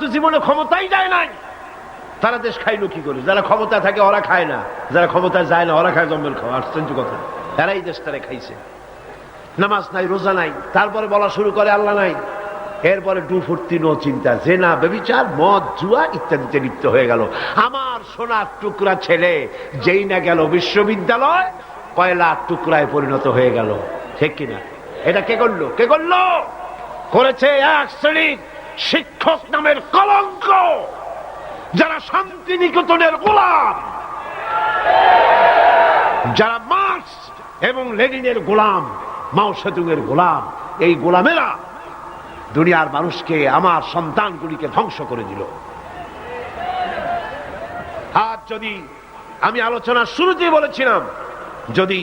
তো জীবনে ক্ষমতাই যায় নাই, তারা দেশ খাইলো কি করে? যারা ক্ষমতা থাকে ওরা খায় না, যারা ক্ষমতা যায় না ওরা খায় জম্বেল খাওয়া। আশ্চর্য কথা, এরাই দেশ তারা খাইছে। নামাজ নাই, রোজা নাই, তারপরে বলা শুরু করে আল্লাহ নাই। এরপরে ডু ফুর্তি, নো চিন্তা, জেনা, ব্যভিচার, মদ, জুয়া ইত্যাদিতে লিপ্ত হয়ে গেল। আমার সোনার টুকরা ছেলে যেই না গেল বিশ্ববিদ্যালয়, কয়লার টুকরায় পরিণত হয়ে গেল। ঠিক কিনা? এটা কে করলো? কে করলো? করেছে এক শ্রেণীর শিক্ষক নামের কলঙ্ক, যারা শান্তিনিকেতনের গোলাম, যারা মার্কস এবং লেনিনের গোলাম, মাও সেতুংয়ের গোলাম। এই গোলামেরা দুনিয়ার মানুষকে, আমার সন্তানগুলিকে ধ্বংস করে দিল। আর যদি আমি আলোচনার শুরুতেই বলেছিলাম, যদি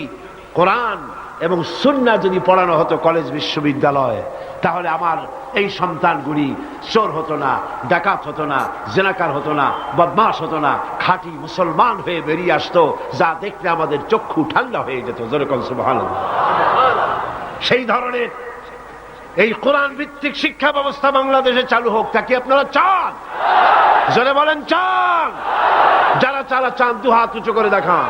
কোরআন এবং সুন্নাহ যদি পড়ানো হতো কলেজ বিশ্ববিদ্যালয়ে, তাহলে আমার এই সন্তানগুলি চোর হতো না, ডাকাত হতো না, জেনাকার হতো না, বদমাশ হতো না, খাঁটি মুসলমান হয়ে বেরিয়ে আসতো, যা দেখলে আমাদের চক্ষু ঠান্ডা হয়ে যেত। যেরকম সুবহানাল্লাহ। সেই ধরনের এই কোরআন ভিত্তিক শিক্ষা ব্যবস্থা বাংলাদেশে চালু হোক, তা কি আপনারা চান? জোরে বলেন চান? যারা চারা চান দু হাত উঁচু করে দেখান।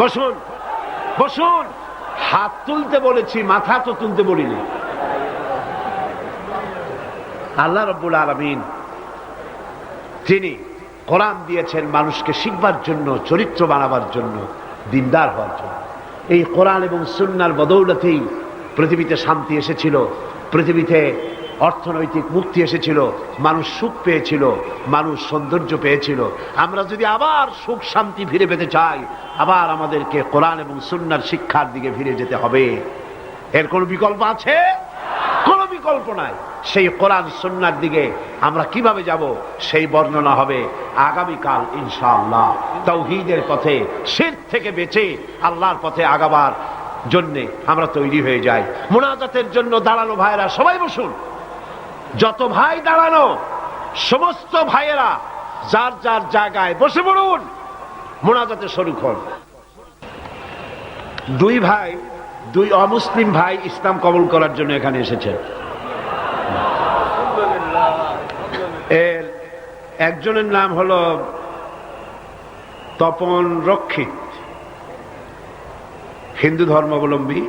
বসুন, বসুন। হাত তুলতে বলেছি, মাথা তো তুলতে বলিনি। আল্লাহ রাব্বুল আলামিন তিনি কোরআন দিয়েছেন মানুষকে শিখবার জন্য, চরিত্র বানাবার জন্য, দিনদার হওয়ার জন্য। এই কোরআন এবং সুন্নাহর বদৌলতেই পৃথিবীতে শান্তি এসেছিল, পৃথিবীতে অর্থনৈতিক মুক্তি এসেছিল, মানুষ সুখ পেয়েছিল, মানুষ সৌন্দর্য পেয়েছিল। আমরা যদি আবার সুখ শান্তি ফিরে পেতে চাই, আবার আমাদেরকে কোরআন এবং সুন্নাহর শিক্ষার দিকে ফিরে যেতে হবে। এর কোনো বিকল্প আছে? কোনো বিকল্প নাই। সেই কোরআন সুন্নাহর দিকে আমরা কিভাবে যাব, সেই বর্ণনা হবে আগামীকাল ইনশাআল্লাহ। তাওহীদের পথে, শিরক থেকে বেঁচে আল্লাহর পথে আগাবার জন্য আমরা তৈরি হয়ে যাই। মুনাজাতের জন্য দাঁড়ানো ভাইয়েরা সবাই বসুন। যত ভাই দাঁড়ানো, সমস্ত ভাইয়েরা যার যার জায়গায় বসে পড়ুন, মুনাজাতে শরীক হন। দুই ভাই, দুই অমুসলিম ভাই ইসলাম কবুল করার জন্য এখানে এসেছেন। এর একজনের নাম হলো তপন রক্ষিত, হিন্দু ধর্মাবলম্বী।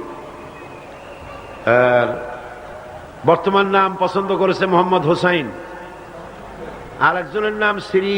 বর্তমান নাম পছন্দ করেছে মোহাম্মদ হোসাইন। আর একজনের নাম শ্রী